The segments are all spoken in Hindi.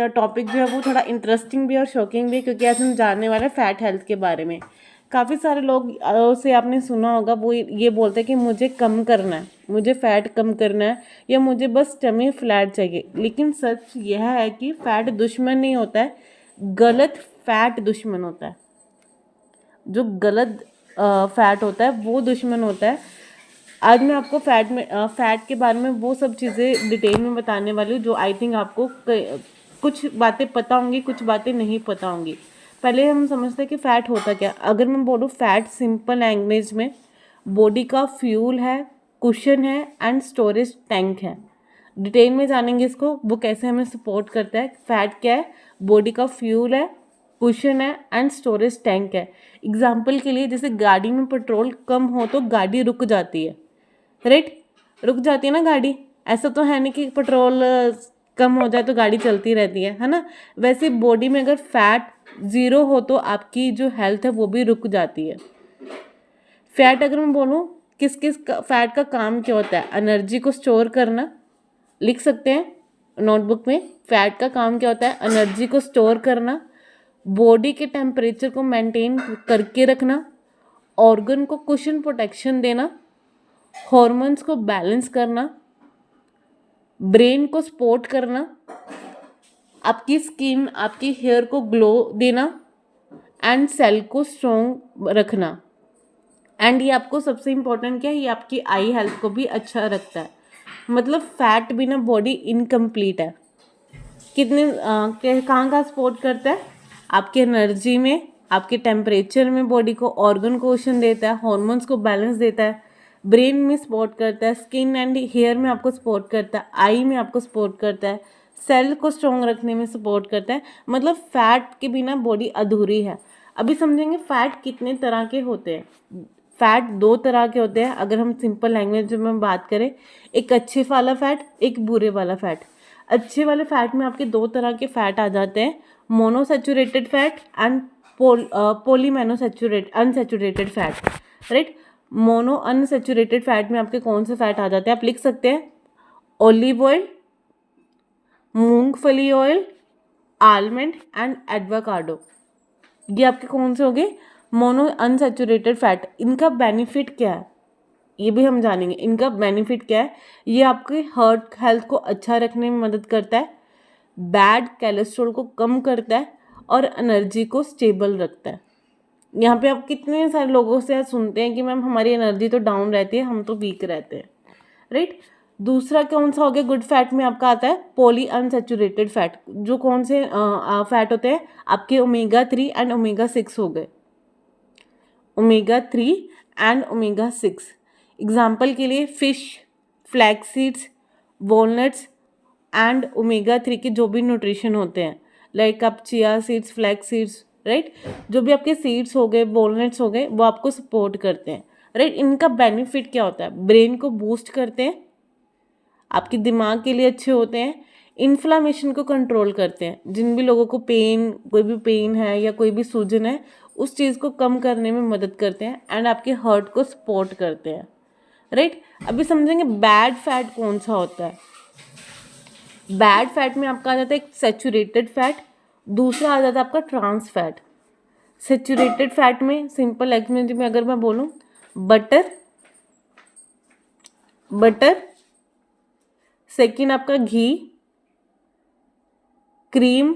टॉपिक जो है वो थोड़ा इंटरेस्टिंग भी है और शॉकिंग भी है, क्योंकि आज हम जानने वाले हैं फैट हेल्थ के बारे में। काफ़ी सारे लोग से आपने सुना होगा, वो ये बोलते हैं कि मुझे कम करना है, मुझे फ़ैट कम करना है, या मुझे बस टमी फ्लैट चाहिए। लेकिन सच यह है कि फ़ैट दुश्मन नहीं होता है, गलत फ़ैट दुश्मन होता है। जो गलत फ़ैट होता है वो दुश्मन होता है। आज मैं आपको फ़ैट के बारे में वो सब चीज़ें डिटेल में बताने वाली हूँ, जो आई थिंक आपको कुछ बातें पता होंगी, कुछ बातें नहीं पता होंगी। पहले हम समझते हैं कि फ़ैट होता क्या। अगर मैं बोलूँ, फ़ैट सिंपल लैंग्वेज में बॉडी का फ्यूल है, कुशन है एंड स्टोरेज टैंक है। डिटेल में जानेंगे इसको, वो कैसे हमें सपोर्ट करता है। फ़ैट क्या है? बॉडी का फ्यूल है, कुशन है एंड स्टोरेज टैंक है। एग्जाम्पल के लिए, जैसे गाड़ी में पेट्रोल कम हो तो गाड़ी रुक जाती है, राइट? रुक जाती है ना गाड़ी। ऐसा तो है नहीं कि पेट्रोल कम हो जाए तो गाड़ी चलती रहती है ना। वैसे बॉडी में अगर फैट ज़ीरो हो तो आपकी जो हेल्थ है वो भी रुक जाती है। फैट अगर मैं बोलूँ, किस किस फैट का काम क्या होता है? एनर्जी को स्टोर करना, लिख सकते हैं नोटबुक में। फैट का काम क्या होता है? एनर्जी को स्टोर करना, बॉडी के टेम्परेचर को मेंटेन करके रखना, ऑर्गन को कुशन प्रोटेक्शन देना, हॉर्मोन्स को बैलेंस करना, ब्रेन को सपोर्ट करना, आपकी स्किन, आपकी हेयर को ग्लो देना एंड सेल को स्ट्रॉन्ग रखना। एंड ये आपको सबसे इम्पोर्टेंट क्या है, ये आपकी आई हेल्थ को भी अच्छा रखता है। मतलब फैट बिना बॉडी इनकम्प्लीट है। कहाँ सपोर्ट करता है? आपके एनर्जी में, आपके टेम्परेचर में, बॉडी को ऑर्गन को कुशन देता है, हॉर्मोन्स को बैलेंस देता है, ब्रेन में सपोर्ट करता है, स्किन एंड हेयर में आपको सपोर्ट करता है, आई में आपको सपोर्ट करता है, सेल को स्ट्रॉन्ग रखने में सपोर्ट करता है। मतलब फैट के बिना बॉडी अधूरी है। अभी समझेंगे फैट कितने तरह के होते हैं। फैट दो तरह के होते हैं, अगर हम सिंपल लैंग्वेज में बात करें। एक अच्छे वाला फैट, एक बुरे वाला फैट। अच्छे वाले फैट में आपके दो तरह के फैट आ जाते हैं, monosaturated fat and unsaturated fat, right? Monounsaturated fat में आपके कौन से फैट आ जाते हैं? आप लिख सकते हैं ऑलिव ऑयल, मूंगफली ऑयल, आलमंड एंड एडवाकाडो। ये आपके कौन से हो गए? Mono unsaturated fat. इनका बेनिफिट क्या है ये भी हम जानेंगे। इनका बेनिफिट क्या है? ये आपके हार्ट हेल्थ को अच्छा रखने में मदद करता है, बैड कोलेस्ट्रॉल को कम करता है और एनर्जी को स्टेबल रखता है। यहाँ पे आप कितने सारे लोगों से सुनते हैं कि मैम हमारी एनर्जी तो डाउन रहती है, हम तो वीक रहते हैं, राइट? दूसरा कौन सा हो गया? गुड फैट में आपका आता है पॉली अनसैचुरेटेड फैट। जो कौन से फैट होते हैं? आपके ओमेगा 3 एंड ओमेगा 6 हो गए। Omega 3 and omega 6। एग्जाम्पल के लिए fish, flax seeds, walnuts and omega 3 के जो भी न्यूट्रिशन होते हैं, लाइक आप chia seeds, flax seeds, right? जो भी आपके सीड्स हो गए, वॉलनट्स हो गए, वो आपको सपोर्ट करते हैं, राइट? इनका बेनिफिट क्या होता है? ब्रेन को बूस्ट करते हैं, आपके दिमाग के लिए अच्छे होते हैं, इन्फ्लामेशन को कंट्रोल करते हैं। जिन भी लोगों को कोई भी पेन है या कोई भी सूजन है, उस चीज़ को कम करने में मदद करते हैं एंड आपके हार्ट को सपोर्ट करते हैं, राइट? अभी समझेंगे बैड फैट कौन सा होता है। बैड फैट में आपका आ जाता है एक सैचुरेटेड फैट, दूसरा आ जाता है आपका ट्रांस फैट। सैचुरेटेड फैट में सिंपल लैंग्वेज में अगर मैं बोलूँ, बटर, सेकेंड आपका घी, क्रीम,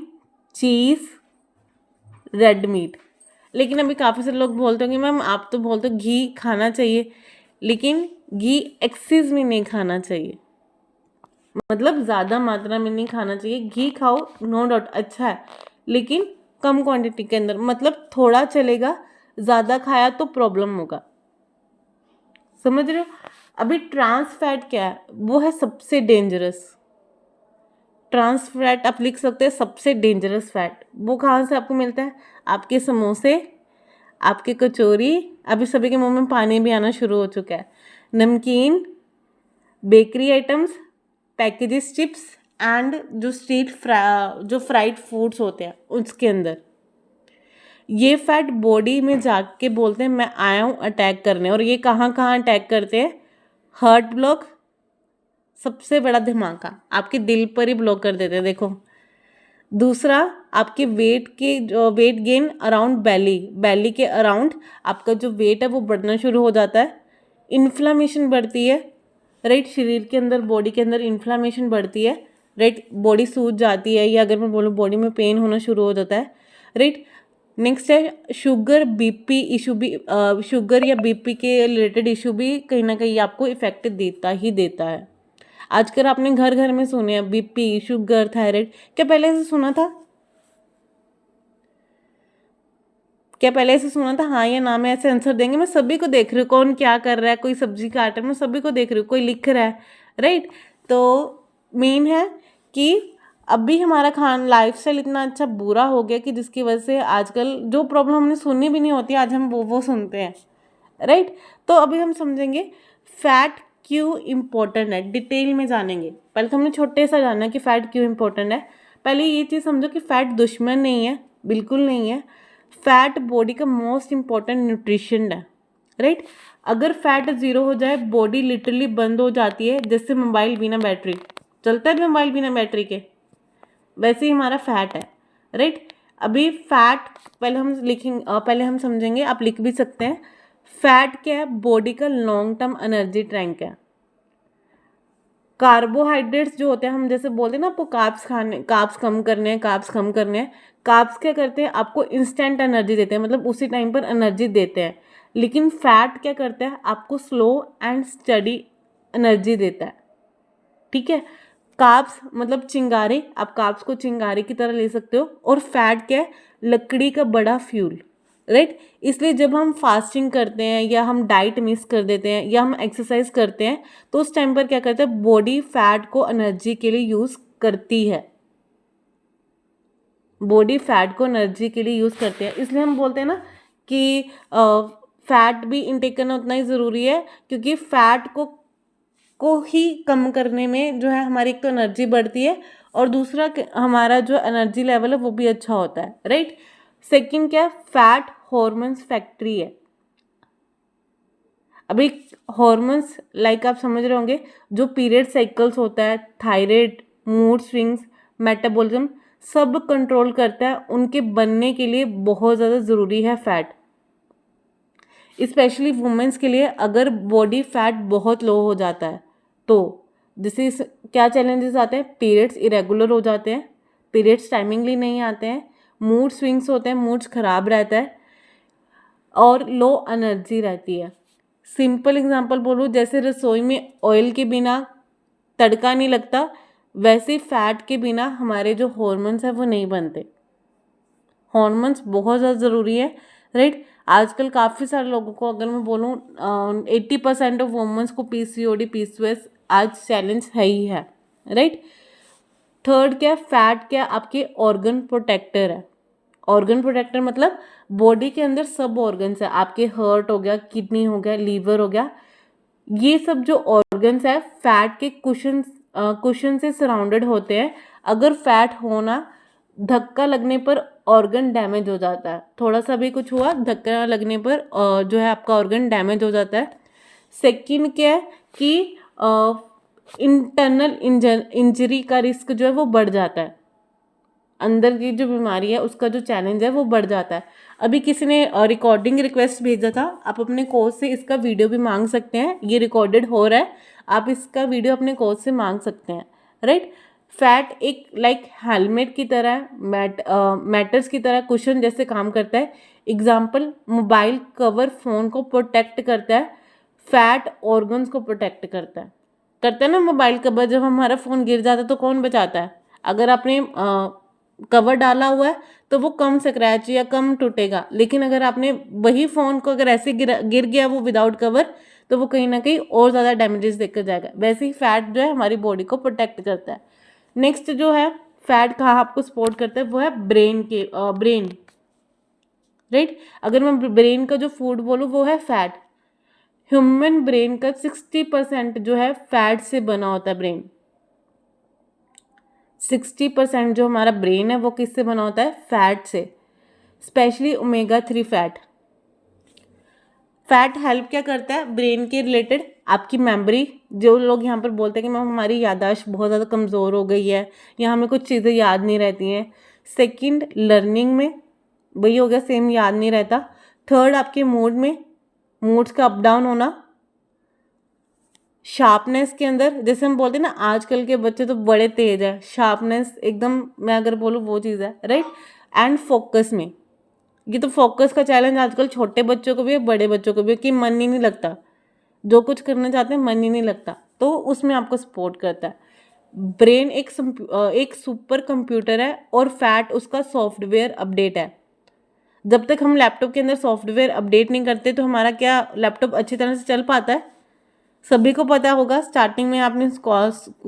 चीज़, रेड मीट। लेकिन अभी काफ़ी सारे लोग बोलते होंगे मैम आप तो बोलते हो घी खाना चाहिए, लेकिन घी एक्सेस में नहीं खाना चाहिए, मतलब ज़्यादा मात्रा में नहीं खाना चाहिए। घी खाओ, नो डाउट अच्छा है, लेकिन कम क्वांटिटी के अंदर, मतलब थोड़ा चलेगा, ज़्यादा खाया तो प्रॉब्लम होगा। समझ रहे हो? अभी ट्रांस फैट क्या है? वो है सबसे डेंजरस। ट्रांस फैट आप लिख सकते हैं सबसे डेंजरस फैट। वो कहाँ से आपको मिलता है? आपके समोसे, आपके कचौरी, अभी सभी के मुंह में पानी भी आना शुरू हो चुका है, नमकीन, bakery items, packages, chips and जो फ्राइड फूड्स होते हैं उसके अंदर। ये फैट बॉडी में जाके बोलते हैं मैं आया हूँ अटैक करने। और ये कहाँ कहाँ अटैक करते हैं? हार्ट ब्लॉक, सबसे बड़ा धमाका आपके दिल पर ही ब्लॉक कर देते हैं। देखो दूसरा, आपके वेट गेन अराउंड बैली के अराउंड आपका जो वेट है वो बढ़ना शुरू हो जाता है। इन्फ्लामेशन बढ़ती है, राइट, शरीर के अंदर, बॉडी के अंदर इन्फ्लामेशन बढ़ती है, राइट, बॉडी सूज जाती है, या अगर मैं बोलूँ बॉडी में पेन होना शुरू हो जाता है, राइट। नेक्स्ट है शुगर, बीपी इशू भी, शुगर या बीपी के रिलेटेड इशू भी कहीं ना कहीं आपको इफेक्ट देता ही देता है। आजकल आपने घर घर में सुने हैं बीपी, शुगर, थायराइड। क्या पहले से सुना था? क्या पहले से सुना था? हाँ या ना में ऐसे आंसर देंगे। मैं सभी को देख रही हूँ कौन क्या कर रहा है, कोई सब्जी काट रहा है, मैं सभी को देख रही हूँ, कोई लिख रहा है, राइट। तो मेन है कि अभी हमारा लाइफस्टाइल इतना अच्छा बुरा हो गया कि जिसकी वजह से आजकल जो प्रॉब्लम हमने सुननी भी नहीं होती, आज हम वो सुनते हैं, राइट। तो अभी हम समझेंगे फैट क्यों इम्पोर्टेंट है, डिटेल में जानेंगे। पहले तो हमने छोटे सा जाना कि फैट क्यों इम्पोर्टेंट है। पहले ये चीज़ समझो कि फैट दुश्मन नहीं है, बिल्कुल नहीं है। फैट बॉडी का मोस्ट इम्पॉर्टेंट न्यूट्रिशन है, राइट। अगर फैट ज़ीरो हो जाए बॉडी लिटरली बंद हो जाती है, जैसे मोबाइल बिना बैटरी चलता है, मोबाइल बिना बैटरी के, वैसे ही हमारा फैट है, राइट। अभी फैट पहले हम समझेंगे, आप लिख भी सकते हैं। फैट क्या है? बॉडी का लॉन्ग टर्म एनर्जी टैंक है। कार्बोहाइड्रेट्स जो होते हैं, हम जैसे बोलते हैं ना आपको कार्ब्स कम करने हैं, कार्ब्स क्या करते हैं? आपको इंस्टेंट एनर्जी देते हैं, मतलब उसी टाइम पर एनर्जी देते हैं। लेकिन फैट क्या करता है? आपको स्लो एंड स्टडी एनर्जी देता है, ठीक है। कार्ब्स मतलब चिंगारी, आप कार्ब्स को चिंगारी की तरह ले सकते हो। और फैट क्या है? लकड़ी का बड़ा फ्यूल, राइट। इसलिए जब हम फास्टिंग करते हैं या हम डाइट मिस कर देते हैं या हम एक्सरसाइज करते हैं, तो उस टाइम पर क्या करते हैं? बॉडी फैट को एनर्जी के लिए यूज करती है, बॉडी फैट को एनर्जी के लिए यूज करते हैं। इसलिए हम बोलते हैं ना कि फैट भी इनटेक करना उतना ही ज़रूरी है, क्योंकि फैट को ही कम करने में जो है हमारी एक तो एनर्जी बढ़ती है, और दूसरा हमारा जो एनर्जी लेवल है वो भी अच्छा होता है, राइट। सेकंड क्या है? फैट हॉर्मोन्स फैक्ट्री है। अभी हॉर्मोन्स लाइक आप समझ रहे होंगे, जो पीरियड साइकिल्स होता है, थायराइड, मूड स्विंग्स, मेटाबॉलिज्म, सब कंट्रोल करता है। उनके बनने के लिए बहुत ज़्यादा ज़रूरी है फैट, स्पेशली वुमेन्स के लिए। अगर बॉडी फैट बहुत लो हो जाता है तो जैसे क्या चैलेंजेस आते हैं? पीरियड्स इरेगुलर हो जाते हैं, पीरियड्स टाइमिंगली नहीं आते हैं, मूड स्विंग्स होते हैं, मूड्स खराब रहता है, और लो एनर्जी रहती है। सिंपल एग्जांपल बोलूँ, जैसे रसोई में ऑयल के बिना तड़का नहीं लगता, वैसे फैट के बिना हमारे जो हॉर्मोन्स हैं वो नहीं बनते। हॉर्मोन्स बहुत ज़्यादा ज़रूरी है, राइट। आजकल काफ़ी सारे लोगों को, अगर मैं बोलूँ 80% ऑफ वुमेन्स को पीसीओडी पीसीओएस आज चैलेंज है ही है, राइट। थर्ड क्या? फैट क्या? आपके ऑर्गन प्रोटेक्टर है। ऑर्गन प्रोटेक्टर मतलब बॉडी के अंदर सब ऑर्गन्स है, आपके हार्ट हो गया, किडनी हो गया, लीवर हो गया, ये सब जो ऑर्गन्स है फैट के कुशन से सराउंडेड होते हैं। अगर फैट होना, धक्का लगने पर ऑर्गन डैमेज हो जाता है, थोड़ा सा भी कुछ हुआ धक्का लगने पर जो है आपका ऑर्गन डैमेज हो जाता है। सेकंड क्या है कि इंटरनल इंजरी का रिस्क जो है वो बढ़ जाता है, अंदर की जो बीमारी है उसका जो चैलेंज है वो बढ़ जाता है। अभी किसी ने रिकॉर्डिंग रिक्वेस्ट भेजा था, आप अपने कोच से इसका वीडियो भी मांग सकते हैं, ये रिकॉर्डेड हो रहा है, आप इसका वीडियो अपने कोच से मांग सकते हैं, राइट। फैट एक लाइक हेलमेट की तरह, मैटर्स की तरह, कुशन जैसे काम करता है। एग्जाम्पल, मोबाइल कवर फ़ोन को प्रोटेक्ट करता है, फैट ऑर्गन्स को प्रोटेक्ट करता है ना। मोबाइल कवर जब हमारा फ़ोन गिर जाता है तो कौन बचाता है? अगर आपने कवर डाला हुआ है तो वो कम स्क्रैच या कम टूटेगा, लेकिन अगर आपने वही फ़ोन को अगर ऐसे गिर गया वो विदाउट कवर, तो वो कहीं ना कहीं और ज़्यादा डैमेजेस देकर जाएगा। वैसे ही फैट जो है हमारी बॉडी को प्रोटेक्ट करता है। नेक्स्ट जो है फैट कहाँ आपको सपोर्ट करता है, वो है ब्रेन, राइट। अगर मैं ब्रेन का जो फूड बोलूँ वो है फैट। ह्यूमन ब्रेन का 60% जो है फैट से बना होता है। ब्रेन 60% जो हमारा ब्रेन है वो किससे बना होता है? फैट से, specially omega 3 fat. Fat help क्या करता है ब्रेन के रिलेटेड, आपकी मेमोरी, जो लोग यहाँ पर बोलते हैं कि मैम हमारी याददाश्त बहुत ज़्यादा कमज़ोर हो गई है या हमें कुछ चीज़ें याद नहीं रहती हैं। सेकंड, लर्निंग में वही हो गया, सेम याद नहीं रहता। थर्ड, आपके मूड में, मूड्स का अप डाउन होना। शार्पनेस के अंदर, जैसे हम बोलते हैं ना आजकल के बच्चे तो बड़े तेज है, शार्पनेस एकदम, मैं अगर बोलूँ वो चीज़ है, राइट। एंड फोकस में, ये तो फोकस का चैलेंज आजकल छोटे बच्चों को भी है, बड़े बच्चों को भी, कि मन ही नहीं लगता, जो कुछ करना चाहते हैं मन ही नहीं लगता, तो उसमें आपको सपोर्ट करता है। ब्रेन एक सुपर कंप्यूटर है और फैट उसका सॉफ्टवेयर अपडेट है। जब तक हम लैपटॉप के अंदर सॉफ्टवेयर अपडेट नहीं करते तो हमारा क्या लैपटॉप अच्छी तरह से चल पाता है? सभी को पता होगा, स्टार्टिंग में आपने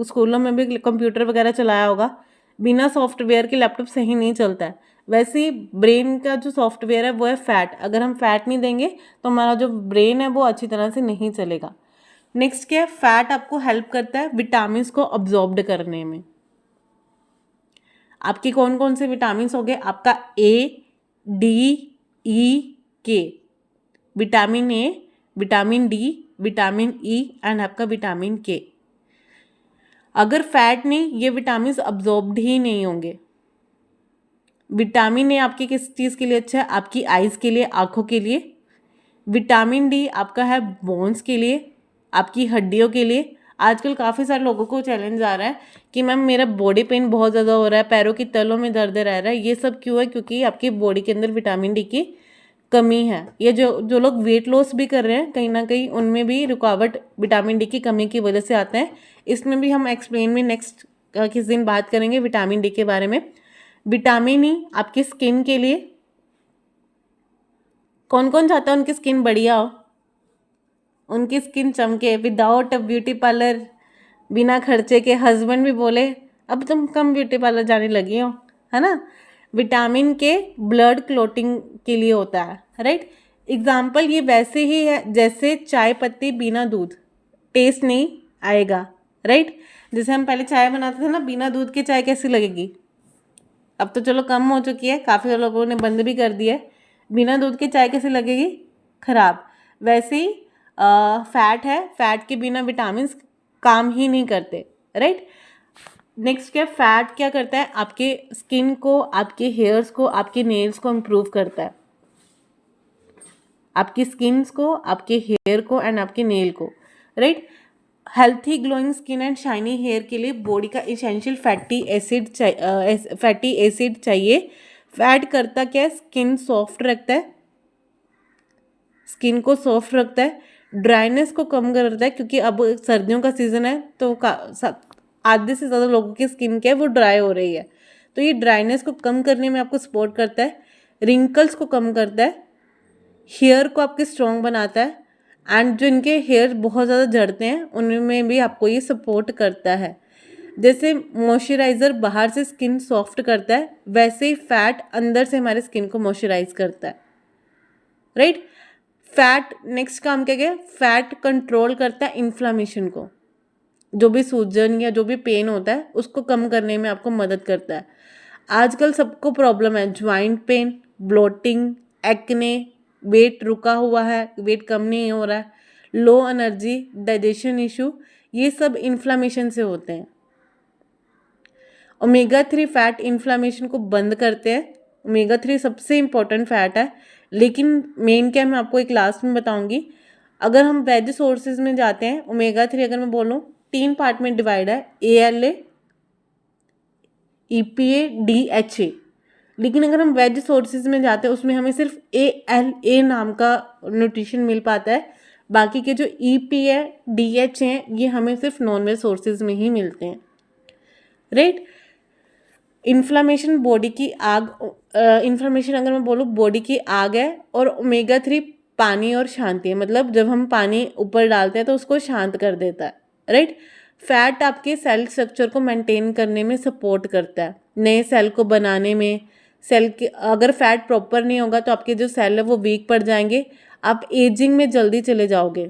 स्कूलों में भी कंप्यूटर वगैरह चलाया होगा, बिना सॉफ्टवेयर के लैपटॉप सही नहीं चलता है। वैसे ही ब्रेन का जो सॉफ्टवेयर है वो है फैट। अगर हम फैट नहीं देंगे तो हमारा जो ब्रेन है वो अच्छी तरह से नहीं चलेगा। नेक्स्ट क्या है, फैट आपको हेल्प करता है विटामिन को अब्जॉर्ब करने में। आपके कौन कौन से विटामिन हो गए, आपका A, D, E, K, vitamin A, vitamin D, vitamin E and आपका विटामिन के। अगर फैट नहीं, ये विटामिन अब्जॉर्ब्ड ही नहीं होंगे। विटामिन ए आपकी किस चीज़ के लिए अच्छा है, आपकी आइज़ के लिए, आँखों के लिए। विटामिन डी आपका है बोन्स के लिए, आपकी हड्डियों के लिए। आजकल काफ़ी सारे लोगों को चैलेंज आ रहा है कि मैम मेरा बॉडी पेन बहुत ज़्यादा हो रहा है, पैरों की तलों में दर्द रह रहा है। ये सब क्यों है? क्योंकि आपकी बॉडी के अंदर विटामिन डी की कमी है। ये जो जो लोग वेट लॉस भी कर रहे हैं कहीं ना कहीं, उनमें भी रुकावट विटामिन डी की कमी की वजह से आते हैं। इसमें भी हम एक्सप्लेन में नेक्स्ट किस दिन बात करेंगे विटामिन डी के बारे में। विटामिन ई आपकी स्किन के लिए, कौन कौन चाहता है उनकी स्किन बढ़िया हो, उनकी स्किन चमके, विदाउट ब्यूटी पार्लर, बिना खर्चे के। हस्बैंड भी बोले अब तुम कम ब्यूटी पार्लर जाने लगी हो, है ना। विटामिन के ब्लड क्लोटिंग के लिए होता है, राइट। एग्जाम्पल ये वैसे ही है जैसे चाय पत्ती बिना दूध टेस्ट नहीं आएगा, राइट। जैसे हम पहले चाय बनाते थे ना, बिना दूध के चाय कैसी लगेगी? अब तो चलो कम हो चुकी है, काफ़ी लोगों ने बंद भी कर दिया है। बिना दूध के चाय कैसी लगेगी? खराब। वैसे ही फैट है, फैट के बिना विटामिन काम ही नहीं करते, राइट। नेक्स्ट क्या, फैट क्या करता है, आपके स्किन को, आपके हेयर्स को, आपके नेल्स को इम्प्रूव करता है। आपकी स्किन्स को, आपके हेयर को एंड आपके नेल को, right. Healthy glowing skin and shiny hair के लिए बॉडी का इसेंशियल फैटी एसिड चाहिए। फैट करता क्या है, स्किन सॉफ्ट रखता है, स्किन को सॉफ्ट रखता है, ड्राइनेस को कम करता है, क्योंकि अब सर्दियों का सीज़न है तो आधे से ज़्यादा लोगों की स्किन क्या है वो ड्राई हो रही है, तो ये ड्राइनेस को कम करने में आपको सपोर्ट करता है। रिंकल्स को कम करता है, हेयर को आपके स्ट्रॉन्ग बनाता है, एंड जो इनके हेयर बहुत ज़्यादा झड़ते हैं उनमें भी आपको ये सपोर्ट करता है। जैसे मॉइस्चराइज़र बाहर से स्किन सॉफ्ट करता है, वैसे ही फैट अंदर से हमारे स्किन को मॉइस्चराइज करता है, राइट। फैट नेक्स्ट काम क्या गया, फैट कंट्रोल करता है इन्फ्लामेशन को, जो भी सूजन या जो भी पेन होता है उसको कम करने में आपको मदद करता है। आजकल सबको प्रॉब्लम है, joint pain, bloating, acne, weight रुका हुआ है, वेट कम नहीं हो रहा है, लो एनर्जी, डाइजेशन इशू, ये सब इन्फ्लामेशन से होते हैं। ओमेगा 3 फैट इन्फ्लामेशन को बंद करते हैं। ओमेगा 3 सबसे इम्पोर्टेंट फैट है, लेकिन मेन क्या मैं आपको एक लास्ट में बताऊंगी। अगर हम वेज सोर्सेज में जाते हैं, ओमेगा 3 अगर मैं बोलूँ 3 पार्ट में डिवाइड है, ALA, EPA, DHA। लेकिन अगर हम वेज सोर्सेज में जाते हैं उसमें हमें सिर्फ ALA नाम का न्यूट्रिशन मिल पाता है। बाकी के जो EPA, DHA हैं ये हमें सिर्फ नॉन वेज सोर्सेज में ही मिलते हैं, राइट। इन्फ्लामेशन बॉडी की आग, इन्फ्लामेशन अगर मैं बोलूँ बॉडी की आग है, और ओमेगा 3 पानी और शांति है, मतलब जब हम पानी ऊपर डालते हैं तो उसको शांत कर देता है, राइट। फैट आपके सेल स्ट्रक्चर को मेंटेन करने में सपोर्ट करता है, नए सेल को बनाने में। सेल के अगर फैट प्रॉपर नहीं होगा तो आपके जो सेल है वो वीक पड़ जाएंगे, आप एजिंग में जल्दी चले जाओगे,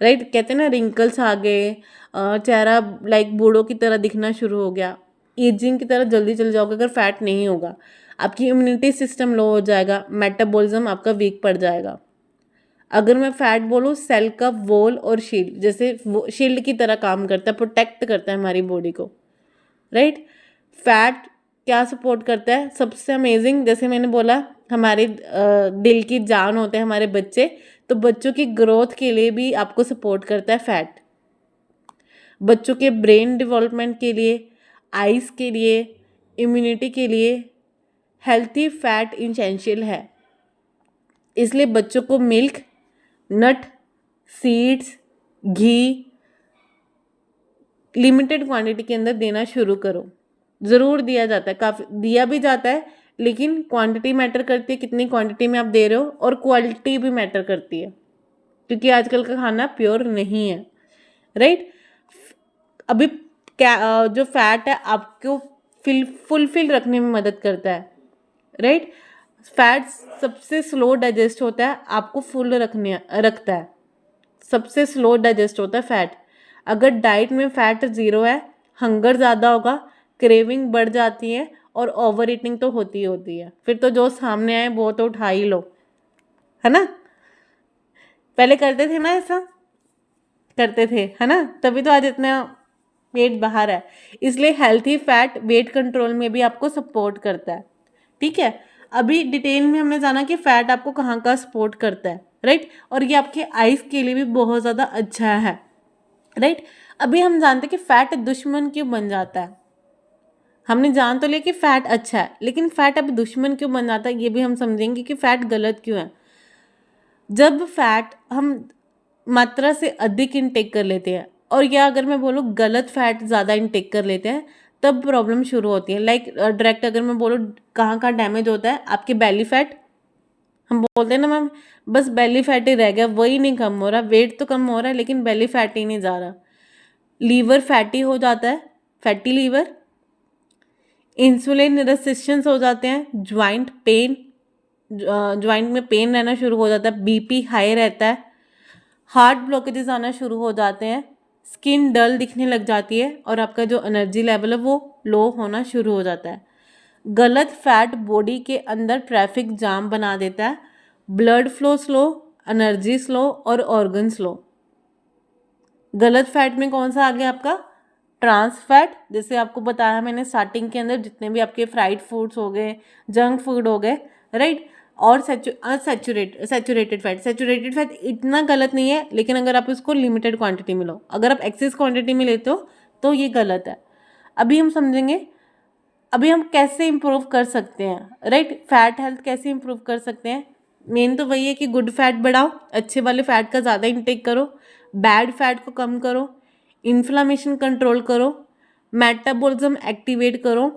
राइट। कहते हैं ना रिंकल्स आ गए, चेहरा लाइक बूढ़ों की तरह दिखना शुरू हो गया, एजिंग की तरह जल्दी चले जाओगे अगर फैट नहीं होगा। आपकी इम्यूनिटी सिस्टम लो हो जाएगा, मेटाबॉलिज्म आपका वीक पड़ जाएगा। अगर मैं फैट बोलूँ, सेल का वॉल और शील्ड, जैसे वो शील्ड की तरह काम करता है, प्रोटेक्ट करता है हमारी बॉडी को, राइट। फैट क्या सपोर्ट करता है? सबसे अमेजिंग, जैसे मैंने बोला हमारे दिल की जान होते हैं हमारे बच्चे, तो बच्चों की ग्रोथ के लिए भी आपको सपोर्ट करता है फैट। बच्चों के ब्रेन डेवलपमेंट के लिए, आइज़ के लिए, इम्यूनिटी के लिए हेल्थी फैट इसेंशियल है। इसलिए बच्चों को मिल्क, नट, सीड्स, घी लिमिटेड क्वांटिटी के अंदर देना शुरू करो। ज़रूर दिया जाता है, काफ़ी दिया भी जाता है, लेकिन क्वांटिटी मैटर करती है, कितनी क्वांटिटी में आप दे रहे हो, और क्वालिटी भी मैटर करती है, क्योंकि आजकल का खाना प्योर नहीं है, राइट। अभी क्या जो फैट है आपको फुलफिल रखने में मदद करता है, राइट। फैट सबसे स्लो डाइजेस्ट होता है, आपको फुल रखता है, सबसे स्लो डाइजेस्ट होता है फैट। अगर डाइट में फैट ज़ीरो है, हंगर ज़्यादा होगा, क्रेविंग बढ़ जाती है, और ओवर ईटिंग तो होती है। फिर तो जो सामने आए वो तो उठा ही लो, है ना। पहले करते थे ना, ऐसा करते थे, है ना, तभी तो आज इतना वेट बाहर है। इसलिए हेल्थी फैट वेट कंट्रोल में भी आपको सपोर्ट करता है, ठीक है। अभी डिटेल में हमने जाना कि फैट आपको कहाँ का सपोर्ट करता है, राइट। और ये आपके आइज़ के लिए भी बहुत ज़्यादा अच्छा है, राइट। अभी हम जानते हैं कि फैट दुश्मन क्यों बन जाता है। हमने जान तो लिया कि फैट अच्छा है, लेकिन फैट अब दुश्मन क्यों बन जाता है ये भी हम समझेंगे कि फैट गलत क्यों है। जब फैट हम मात्रा से अधिक इनटेक कर लेते हैं, और या अगर मैं बोलूँ गलत फैट ज़्यादा इनटेक कर लेते हैं, तब प्रॉब्लम शुरू होती है। लाइक डायरेक्ट अगर मैं बोलूँ कहाँ कहाँ डैमेज होता है, आपके बेली फैट, हम बोलते हैं ना मैम बस बेली फैट ही रह गया, वही नहीं कम हो रहा, वेट तो कम हो रहा है लेकिन बेली फैट ही नहीं जा रहा। लीवर फैटी हो जाता है, फैटी लीवर। इंसुलिन रेसिस्टेंस हो जाते हैं, ज्वाइंट पेन, ज्वाइंट में पेन रहना शुरू हो जाता है, बीपी हाई रहता है, हार्ट ब्लॉकेजेस आना शुरू हो जाते हैं, स्किन डल दिखने लग जाती है, और आपका जो एनर्जी लेवल है वो लो होना शुरू हो जाता है। गलत फैट बॉडी के अंदर ट्रैफिक जाम बना देता है, blood flow slow, energy slow, और ऑर्गन स्लो। गलत फैट में कौन सा आ गया आपका? ट्रांस फैट, जैसे आपको बताया मैंने स्टार्टिंग के अंदर, जितने भी आपके फ्राइड फूड्स हो गए, जंक फूड हो गए, राइट। और सैचुरेटेड फैट इतना गलत नहीं है, लेकिन अगर आप इसको लिमिटेड क्वांटिटी में लो, अगर आप एक्सेस क्वांटिटी में लेते हो तो ये गलत है। अभी हम समझेंगे अभी हम कैसे इम्प्रूव कर सकते हैं, राइट। फैट हेल्थ कैसे इम्प्रूव कर सकते हैं? मेन तो वही है कि गुड फैट बढ़ाओ, अच्छे वाले फैट का ज़्यादा इंटेक करो, बैड फैट को कम करो, इन्फ्लामेशन कंट्रोल करो, मेटाबॉलिज्म एक्टिवेट करो,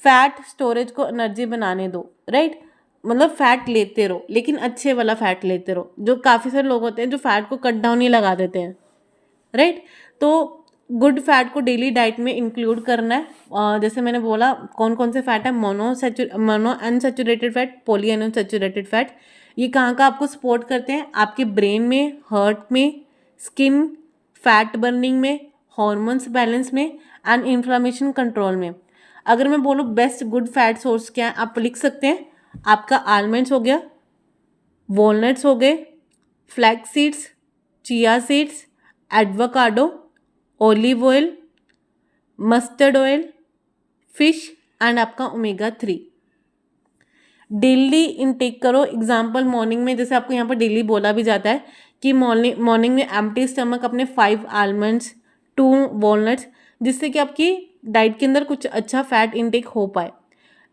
फैट स्टोरेज को एनर्जी बनाने दो, राइट। मतलब फैट लेते रहो, लेकिन अच्छे वाला फैट लेते रहो। जो काफ़ी सारे लोग होते हैं जो फैट को कट डाउन ही लगा देते हैं, राइट। तो गुड फैट को डेली डाइट में इंक्लूड करना है। जैसे मैंने बोला कौन कौन से फैट है, mono unsaturated fat, poly unsaturated fat. ये कहाँ का आपको सपोर्ट करते हैं? आपके ब्रेन में, हार्ट में, स्किन, फैट बर्निंग में, हॉर्मोन्स बैलेंस में, एंड इन्फ्लामेशन कंट्रोल में। अगर मैं बोलूँ बेस्ट गुड फैट सोर्स क्या है, आप लिख सकते हैं। आपका आलमंड्स हो गया, वॉलनट्स हो गए, flax seeds, chia seeds, avocado, olive oil, mustard oil, fish, and आपका ओमेगा 3 डेली इनटेक करो। एग्जाम्पल मॉर्निंग में, जैसे आपको यहाँ पर डेली बोला भी जाता है कि मॉर्निंग में एम्प्टी स्टमक अपने 5 आलमंड्स, 2 वॉलनट्स, जिससे कि आपकी डाइट के अंदर कुछ अच्छा फैट इनटेक हो पाए।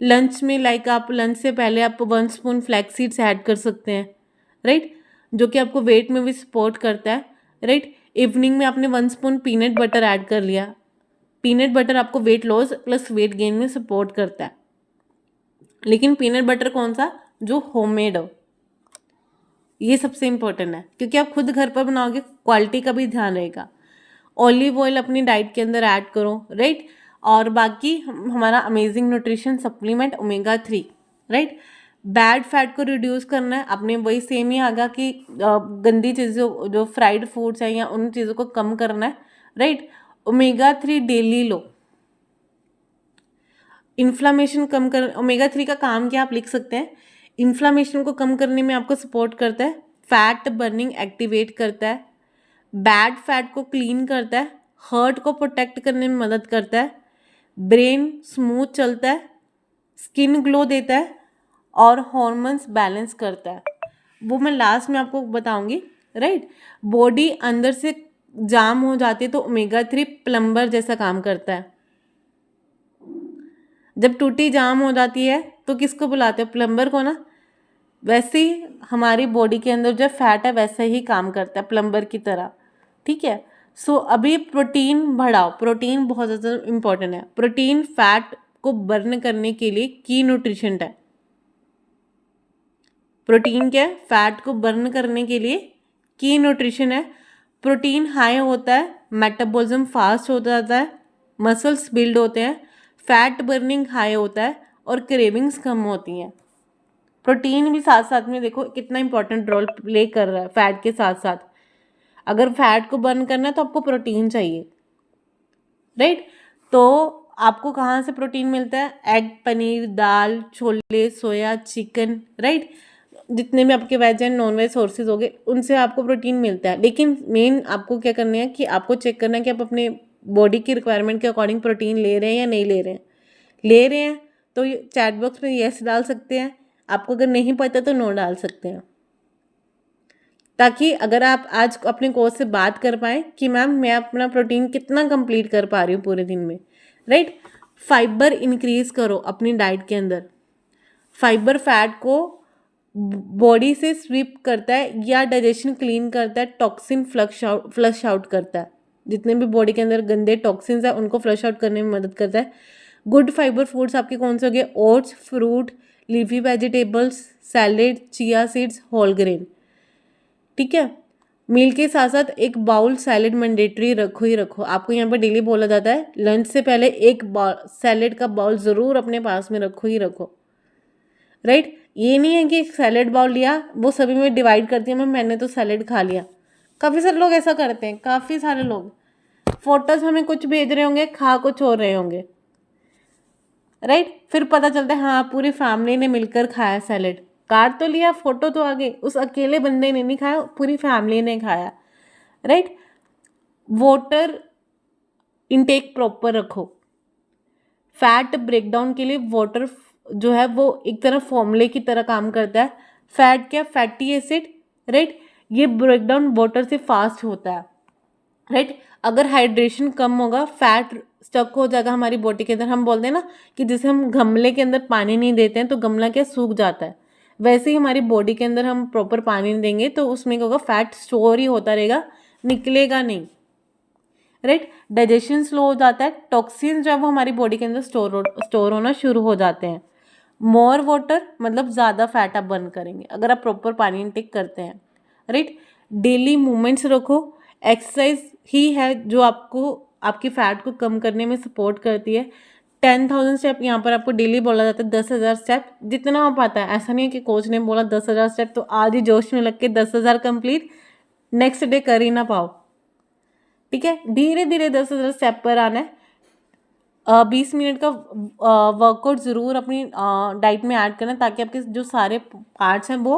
लंच में लाइक आप लंच से पहले आप 1 स्पून फ्लैक्स सीड्स ऐड कर सकते हैं, राइट, जो कि आपको वेट में भी सपोर्ट करता है, राइट। इवनिंग में आपने 1 स्पून पीनट बटर ऐड कर लिया। पीनट बटर आपको weight loss plus weight gain में सपोर्ट करता है, लेकिन पीनट बटर कौन सा? जो होममेड हो। ये सबसे इम्पोर्टेंट है, क्योंकि आप खुद घर पर बनाओगे, क्वालिटी का भी ध्यान रहेगा। ऑलिव ऑयल अपनी डाइट के अंदर ऐड करो, राइट। और बाकी हमारा amazing nutrition supplement omega 3, right. Bad fat को रिड्यूस करना है, आपने वही सेम ही आगा कि गंदी चीज़ों जो फ्राइड फूड्स हैं या उन चीज़ों को कम करना है, राइट। ओमेगा 3 डेली लो। इन्फ्लामेशन कम कर, ओमेगा 3 का काम क्या आप लिख सकते हैं? इन्फ्लामेशन को कम करने में आपको सपोर्ट करता है, फैट बर्निंग एक्टिवेट करता है, बैड फैट को क्लीन करता है, हार्ट को प्रोटेक्ट करने में मदद करता है, ब्रेन स्मूथ चलता है, स्किन ग्लो देता है और हॉर्मोन्स बैलेंस करता है। वो मैं लास्ट में आपको बताऊंगी, राइट। बॉडी अंदर से जाम हो जाती है तो ओमेगा 3 प्लम्बर जैसा काम करता है। जब टूटी जाम हो जाती है तो किसको बुलाते हैं? प्लम्बर को ना। वैसे ही हमारी बॉडी के अंदर जो फैट है वैसे ही काम करता है प्लम्बर की तरह, ठीक है। सो अभी प्रोटीन बढ़ाओ, प्रोटीन बहुत ज़्यादा इंपॉर्टेंट है। प्रोटीन फैट को बर्न करने के लिए की न्यूट्रिशन है। प्रोटीन क्या है? फैट को बर्न करने के लिए की न्यूट्रिशन है। प्रोटीन हाई होता है, मेटाबॉलिज्म फास्ट हो जाता है, मसल्स बिल्ड होते हैं, फैट बर्निंग हाई होता है और क्रेविंग्स कम होती हैं। प्रोटीन भी साथ साथ में देखो कितना इंपॉर्टेंट रोल प्ले कर रहा है फैट के साथ साथ। अगर फैट को बर्न करना है तो आपको प्रोटीन चाहिए, राइट। तो आपको कहाँ से प्रोटीन मिलता है? एग, पनीर, दाल, छोले, सोया, चिकन, राइट। जितने भी आपके veg and non veg sources हो गए उनसे आपको प्रोटीन मिलता है। लेकिन मेन आपको क्या करना है कि आपको चेक करना है कि आप अपने बॉडी की रिक्वायरमेंट के अकॉर्डिंग प्रोटीन ले रहे हैं या नहीं ले रहे हैं। ले रहे हैं तो चैट बॉक्स में यस डाल सकते हैं, आपको अगर नहीं पता तो नो डाल सकते हैं, ताकि अगर आप आज अपने कोच से बात कर पाएँ कि मैम मैं अपना प्रोटीन कितना कंप्लीट कर पा रही हूँ पूरे दिन में, राइट। फाइबर इंक्रीज करो अपनी डाइट के अंदर। फाइबर फैट को बॉडी से स्वीप करता है या डाइजेशन क्लीन करता है, टॉक्सिन फ्लश आउट करता है। जितने भी बॉडी के अंदर गंदे टॉक्सिन्स हैं उनको फ्लश आउट करने में मदद करता है। गुड फाइबर फूड्स आपके कौन से हो गए? Oats, fruit, leafy vegetables, salad, chia seeds, whole grain, ठीक है। मील के साथ साथ एक बाउल सैलेड मैंडेटरी रखो ही रखो। आपको यहाँ पर डेली बोला जाता है लंच से पहले एक सैलेड का बाउल ज़रूर अपने पास में रखो ही रखो, राइट। ये नहीं है कि एक सैलेड बाउल लिया वो सभी में डिवाइड कर दिया, मैंने तो सैलेड खा लिया। काफ़ी सारे लोग ऐसा करते हैं, काफ़ी सारे लोग फोटोज हमें कुछ भेज रहे होंगे, खा कुछ और रहे होंगे, राइट। फिर पता चलता है हाँ पूरी फैमिली ने मिलकर खाया सैलेड। काट तो लिया, फोटो तो आ गई, उस अकेले बंदे ने नहीं खाया, पूरी फैमिली ने खाया, राइट। वाटर इनटेक प्रॉपर रखो। फैट ब्रेकडाउन के लिए वाटर जो है वो एक तरह फॉर्मूले की तरह काम करता है। फैट क्या? Fatty acid, right. ये ब्रेकडाउन वाटर से फास्ट होता है, राइट। अगर हाइड्रेशन कम होगा फैट स्टक हो जाएगा हमारी बॉडी के अंदर। हम बोलते हैं ना कि जैसे हम गमले के अंदर पानी नहीं देते हैं तो गमला क्या सूख जाता है, वैसे ही हमारी बॉडी के अंदर हम प्रॉपर पानी नहीं देंगे तो उसमें क्या होगा? फैट स्टोर ही होता रहेगा, निकलेगा नहीं, राइट। डाइजेशन स्लो हो जाता है, टॉक्सिन जो है वो हमारी बॉडी के अंदर स्टोर होना शुरू हो जाते हैं। मोर वाटर मतलब ज़्यादा फैट आप बर्न करेंगे अगर आप प्रॉपर पानी इनटेक करते हैं, राइट। डेली मूवमेंट्स रखो। एक्सरसाइज ही है जो आपको आपकी फैट को कम करने में सपोर्ट करती है। 10,000 स्टेप यहाँ पर आपको डेली बोला जाता है, 10,000 स्टेप जितना हो पाता है। ऐसा नहीं है कि कोच ने बोला 10,000 स्टेप तो आज ही जोश में लग के 10,000 कंप्लीट, नेक्स्ट डे कर ही ना पाओ, ठीक है। धीरे धीरे 10,000 स्टेप पर आना है। 20 मिनट का वर्कआउट ज़रूर अपनी डाइट में ऐड करना ताकि आपके जो सारे पार्ट्स हैं वो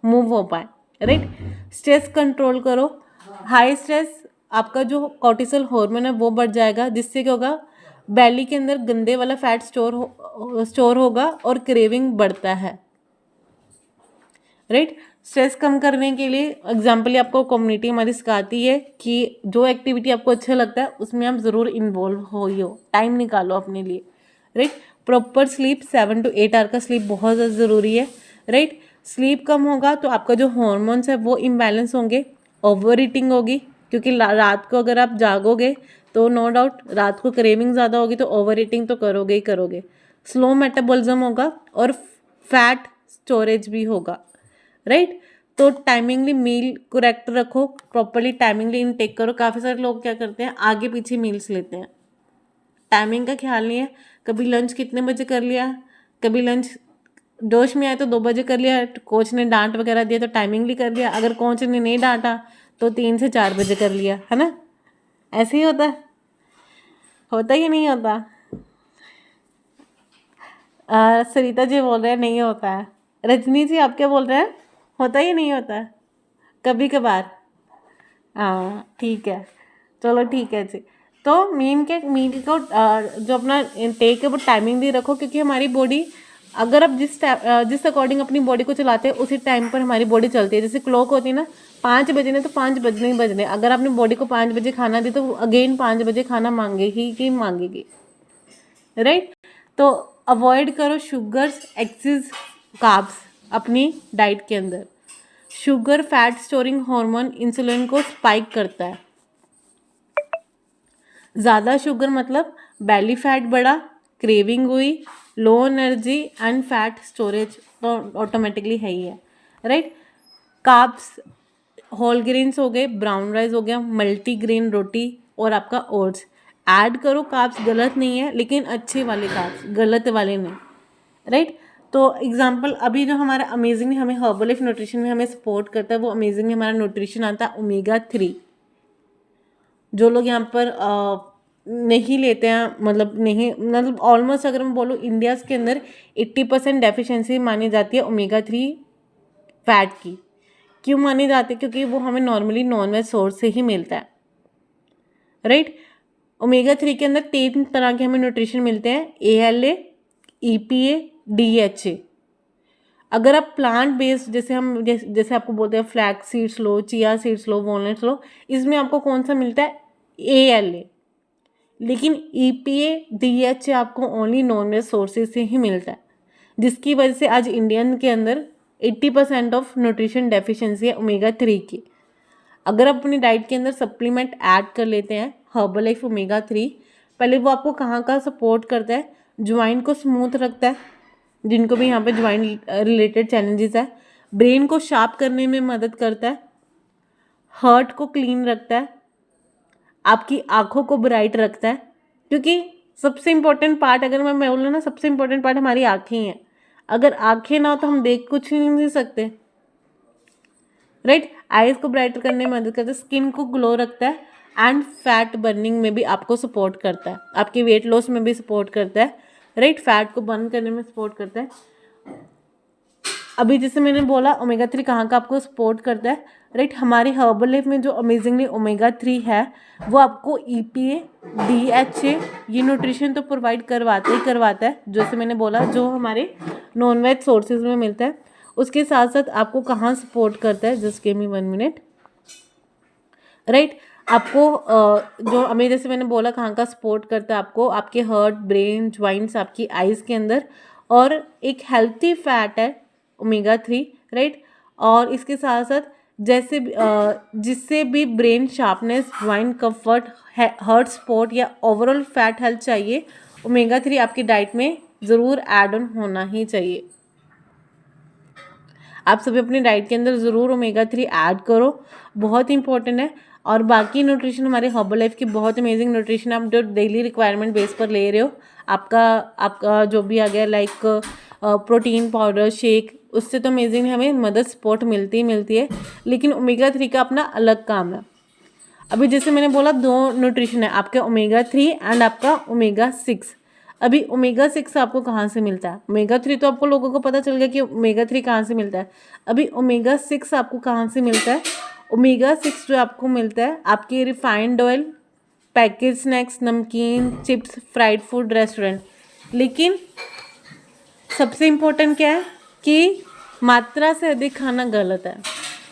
मूव हो पाए, राइट। स्ट्रेस कंट्रोल करो। हाई स्ट्रेस आपका जो कॉर्टिसोल हार्मोन है वो बढ़ जाएगा, जिससे क्या होगा? बेली के अंदर गंदे वाला फैट स्टोर होगा और क्रेविंग बढ़ता है, राइट। स्ट्रेस कम करने के लिए एग्जाम्पल आपको कम्युनिटी हमारी सिखाती है कि जो एक्टिविटी आपको अच्छा लगता है उसमें आप ज़रूर इन्वॉल्व हो, टाइम निकालो अपने लिए, right. Proper sleep 7 to 8 hour का स्लीप बहुत ज़्यादा ज़रूरी है, राइट। स्लीप कम होगा तो आपका जो हॉर्मोन्स है वो इम्बैलेंस होंगे, ओवर ईटिंग होगी क्योंकि रात को अगर आप जागोगे तो नो डाउट रात को क्रेविंग ज़्यादा होगी तो ओवर ईटिंग तो करोगे ही करोगे। स्लो मेटाबॉलिज्म होगा और फैट स्टोरेज भी होगा, राइट। तो टाइमिंगली मील करेक्ट रखो, प्रॉपरली टाइमिंगली इनटेक करो। काफ़ी सारे लोग क्या करते हैं आगे पीछे मील्स लेते हैं, टाइमिंग का ख्याल नहीं है। कभी लंच कितने बजे कर लिया, कभी लंच जोश में आए तो 2 बजे कर लिया, कोच ने डांट वगैरह दिया तो टाइमिंगली कर लिया, अगर कोच ने नहीं डांटा तो 3 से 4 बजे कर लिया, है ना। ऐसे ही होता ही नहीं होता। सरिता जी बोल रहे हैं नहीं होता है। रजनी जी आप क्या बोल रहे हैं? होता ही नहीं होता है। कभी कभार। हाँ ठीक है, चलो ठीक है जी। तो मील को जो अपना टेक है वो टाइमिंग भी रखो, क्योंकि हमारी बॉडी, अगर आप जिस अकॉर्डिंग अपनी बॉडी को चलाते हैं उसी टाइम पर हमारी बॉडी चलती है। जैसे क्लॉक होती है ना, 5 बजने तो 5 बजने ही बजने। अगर आपने बॉडी को 5 बजे खाना दी तो अगेन 5 बजे खाना मांगेगी कि मांगेगी, राइट। तो अवॉइड करो शुगर्स, एक्सेस कार्ब्स अपनी डाइट के अंदर। Sugar fat storing hormone insulin को स्पाइक करता है। ज़्यादा शुगर मतलब बैली फैट बढ़ा, क्रेविंग हुई, low energy and fat storage तो ऑटोमेटिकली है ही है, राइट। कार्ब्स होल ग्रेन्स हो गए, ब्राउन राइस हो गया, मल्टीग्रेन रोटी और आपका ओट्स ऐड करो। कार्ब्स गलत नहीं है, लेकिन अच्छे वाले कार्ब्स, गलत वाले नहीं, राइट। तो एग्जाम्पल अभी जो हमारा अमेजिंग हमें हर्बलाइफ न्यूट्रिशन में हमें सपोर्ट करता है, वो अमेजिंग हमारा न्यूट्रिशन आता है ओमेगा 3। जो लोग यहाँ पर नहीं लेते हैं, मतलब ऑलमोस्ट अगर मैं बोलूँ इंडिया के अंदर 80% डेफिशिएंसी मानी जाती है ओमेगा 3 फैट की। क्यों मानी जाती है? क्योंकि वो हमें नॉर्मली नॉन वेज सोर्स से ही मिलता है, राइट। ओमेगा 3 के अंदर 3 तरह के हमें न्यूट्रिशन मिलते हैं, ALA, EPA, DHA। अगर आप प्लांट बेस्ड, जैसे आपको बोलते हैं फ्लैक्स सीड्स लो, चिया सीड्स लो, वॉलनट्स लो, इसमें आपको कौन सा मिलता है? ALA। लेकिन EPA, DHA आपको ओनली नॉन वेज सोर्सेज से ही मिलता है, जिसकी वजह से आज इंडियन के अंदर 80% ऑफ न्यूट्रिशन डेफिशिएंसी है ओमेगा 3 की। अगर आप अपनी डाइट के अंदर सप्लीमेंट ऐड कर लेते हैं हर्बलाइफ ओमेगा 3, पहले वो आपको कहाँ का सपोर्ट करता है? ज्वाइंट को स्मूथ रखता है, जिनको भी यहाँ पे ज्वाइंट रिलेटेड चैलेंजेस है। ब्रेन को शार्प करने में मदद करता है, हार्ट को क्लीन रखता है, आपकी आंखों को ब्राइट रखता है। क्योंकि सबसे इम्पोर्टेंट पार्ट, अगर मैं बोलूँ ना, सबसे इम्पोर्टेंट पार्ट हमारी आँखें हैं। अगर आँखें ना हो तो हम देख कुछ नहीं सकते, राइट। आईज को ब्राइट करने में मदद करता है, स्किन को ग्लो रखता है एंड फैट बर्निंग में भी आपको सपोर्ट करता है, आपके वेट लॉस में भी सपोर्ट करता है, राइट। फैट को बर्न करने में सपोर्ट करता है। अभी जैसे मैंने बोला ओमेगा 3 कहाँ का आपको सपोर्ट करता है, राइट। हमारे हर्बल लाइफ में जो अमेजिंगली ओमेगा 3 है वो आपको EPA, DHA ये न्यूट्रिशन तो प्रोवाइड करवाता है, जैसे मैंने बोला जो हमारे नॉन वेज सोर्सेज में मिलता है। उसके साथ साथ आपको कहाँ सपोर्ट करता है? Just give me 1 minute, right. आपको जो हमें, जैसे मैंने बोला कहाँ का सपोर्ट करता है, आपको आपके हार्ट, ब्रेन, ज्वाइंट्स, आपकी आइज़ के अंदर। और एक हेल्थी फैट है ओमेगा 3, राइट। और इसके साथ साथ जिससे भी brain sharpness, joint comfort, heart support या ओवरऑल फैट हेल्थ चाहिए, ओमेगा 3 आपकी डाइट में ज़रूर ऐड ऑन होना ही चाहिए। आप सभी अपनी डाइट के अंदर ज़रूर ओमेगा 3 ऐड करो, बहुत इंपॉर्टेंट है। और बाकी न्यूट्रिशन हमारे हर्बल लाइफ की बहुत अमेजिंग न्यूट्रिशन आप जो डेली रिक्वायरमेंट बेस पर ले रहे हो, आपका जो भी आ गया लाइक प्रोटीन पाउडर, शेक, उससे तो अमेजिंग हमें मदद सपोर्ट मिलती है। लेकिन ओमेगा 3 का अपना अलग काम है। अभी जैसे मैंने बोला 2 न्यूट्रिशन है, आपका ओमेगा 3 एंड आपका ओमेगा 6। अभी ओमेगा 6 आपको कहाँ से मिलता है? ओमेगा 3 तो आपको लोगों को पता चल गया कि ओमेगा 3 कहाँ से मिलता है। अभी ओमेगा 6 आपको कहाँ से मिलता है? ओमेगा 6 जो आपको मिलता है आपके रिफाइंड ऑयल, पैकेज स्नैक्स, नमकीन, चिप्स, फ्राइड फूड, रेस्टोरेंट। लेकिन सबसे इम्पोर्टेंट क्या है कि मात्रा से अधिक खाना गलत है।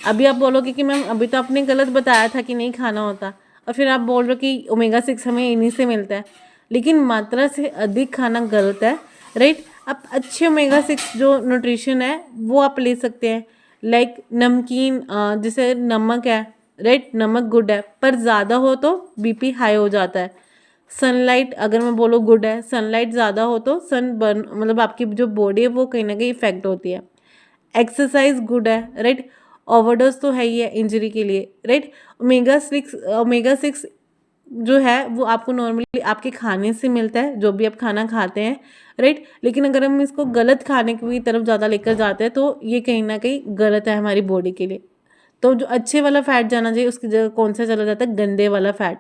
अभी आप बोलोगे कि मैम अभी तो आपने गलत बताया था कि नहीं खाना होता, और फिर आप बोल रहे हो कि ओमेगा 6 हमें इन्हीं से मिलता है। लेकिन मात्रा से अधिक खाना गलत है, राइट। आप अच्छे ओमेगा 6 जो न्यूट्रिशन है वो आप ले सकते हैं, लाइक नमकीन, जैसे नमक है, राइट। नमक गुड है, पर ज़्यादा हो तो BP हाई हो जाता है। सनलाइट अगर मैं बोलूँ गुड है, सनलाइट ज़्यादा हो तो सन बर्न, मतलब आपकी जो बॉडी है वो कहीं ना कहीं इफेक्ट होती है। एक्सरसाइज गुड है, राइट। ओवरडोज तो है ही है इंजरी के लिए, राइट। ओमेगा 6 जो है वो आपको नॉर्मली आपके खाने से मिलता है, जो भी आप खाना खाते हैं, राइट। लेकिन अगर हम इसको गलत खाने की तरफ ज़्यादा लेकर जाते हैं तो ये कहीं ना कहीं गलत है हमारी बॉडी के लिए। तो जो अच्छे वाला फैट जाना चाहिए उसकी जगह कौन सा चला जाता है? गंदे वाला फैट,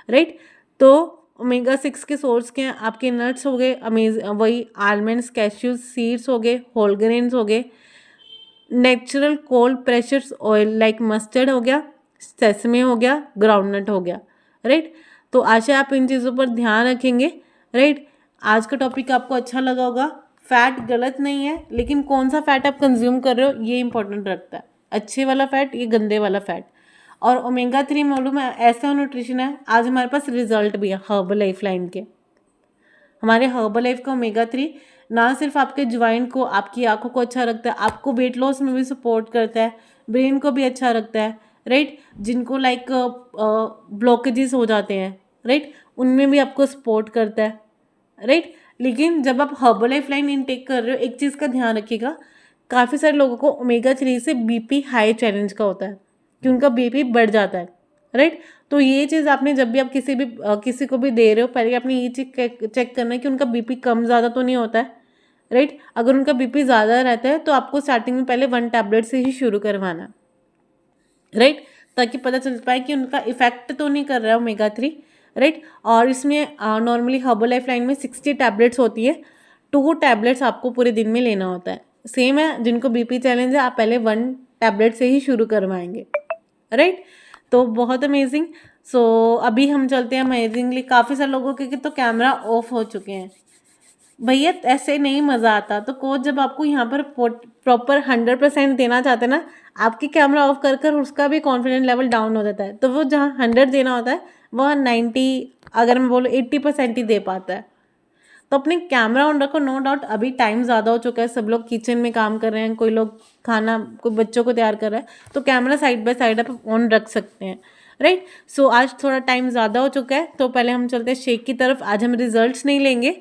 राइट। तो ओमेगा 6 के सोर्स के हैं आपके नट्स हो गए, वही आलमंड्स, कैश्यूज, सीड्स हो गए, होल ग्रेन्स हो गए, natural cold pressures oil like mustard हो गया, सेसमे हो गया, ग्राउंडनट हो गया, राइट। तो आशा आप इन चीज़ों पर ध्यान रखेंगे, राइट। आज का टॉपिक आपको अच्छा लगा होगा। फैट गलत नहीं है, लेकिन कौन सा फैट आप कंज्यूम कर रहे हो ये इंपॉर्टेंट रखता है, अच्छे वाला फैट या गंदे वाला फैट। और ओमेगा 3 मालूम है ऐसा न्यूट्रिशन है, आज हमारे पास रिजल्ट भी है हर्बल लाइफ लाइन के। हमारे हर्बल लाइफ का ओमेगा 3 ना सिर्फ आपके ज्वाइंट को, आपकी आंखों को अच्छा रखता है, आपको वेट लॉस में भी सपोर्ट करता है, ब्रेन को भी अच्छा रखता है, राइट। जिनको लाइक ब्लॉकेजेस हो जाते हैं, राइट, उनमें भी आपको सपोर्ट करता है, राइट। लेकिन जब आप हर्बल लाइफ लाइन इनटेक कर रहे हो, एक चीज़ का ध्यान रखिएगा, काफ़ी सारे लोगों को ओमेगा 3 से बीपी हाई चैलेंज का होता है कि उनका बीपी बढ़ जाता है, राइट। तो ये चीज़ आपने जब भी आप किसी को भी दे रहे हो, पहले आपने ये चेक करना है कि उनका बीपी कम ज़्यादा तो नहीं होता है, राइट। अगर उनका बीपी ज़्यादा रहता है तो आपको स्टार्टिंग में पहले 1 टैबलेट से ही शुरू करवाना, राइट, ताकि पता चल पाए कि उनका इफेक्ट तो नहीं कर रहा है ओमेगा 3, राइट। और इसमें नॉर्मली हर्बल लाइफ लाइन में 60 टैबलेट्स होती है, 2 टैबलेट्स आपको पूरे दिन में लेना होता है। सेम है, जिनको बीपी चैलेंज है आप पहले 1 टैबलेट से ही शुरू करवाएंगे, राइट। तो बहुत अमेजिंग। सो अभी हम चलते हैं अमेजिंगली। काफ़ी सारे लोगों के तो कैमरा ऑफ हो चुके हैं। भैया ऐसे नहीं मज़ा आता। तो कोच जब आपको यहाँ पर प्रॉपर 100% देना चाहते हैं ना, आपकी कैमरा ऑफ कर कर उसका भी कॉन्फिडेंस लेवल डाउन हो जाता है। तो वो जहाँ 100 देना होता है वह 90, अगर मैं बोलूँ 80% ही दे पाता है। तो अपने कैमरा ऑन रखो। नो डाउट अभी टाइम ज़्यादा हो चुका है, सब लोग किचन में काम कर रहे हैं, कोई लोग खाना, कोई बच्चों को तैयार कर रहा है, तो कैमरा साइड बाय साइड आप ऑन रख सकते हैं, राइट। सो आज थोड़ा टाइम ज़्यादा हो चुका है, तो पहले हम चलते हैं शेक की तरफ। आज हम रिजल्ट्स नहीं लेंगे,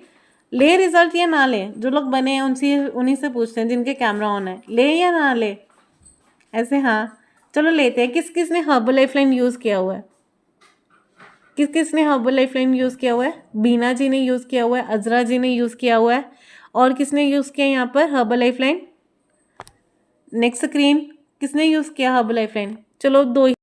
ले रिजल्ट या ना ले, जो लोग बने हैं उन्हीं से पूछते हैं जिनके कैमरा ऑन है, ले या ना ले, ऐसे। हाँ चलो लेते हैं। किस किस ने हर्बल लाइफ लाइन यूज़ किया हुआ है? किस किस ने हर्बल लाइफ लाइन यूज़ किया हुआ है? बीना जी ने यूज़ किया हुआ है, अजरा जी ने यूज़ किया हुआ है, और किसने यूज़ किया यहाँ पर herbal life line? Next screen, किसने यूज़ किया हर्बल लाइफ लाइन? चलो 2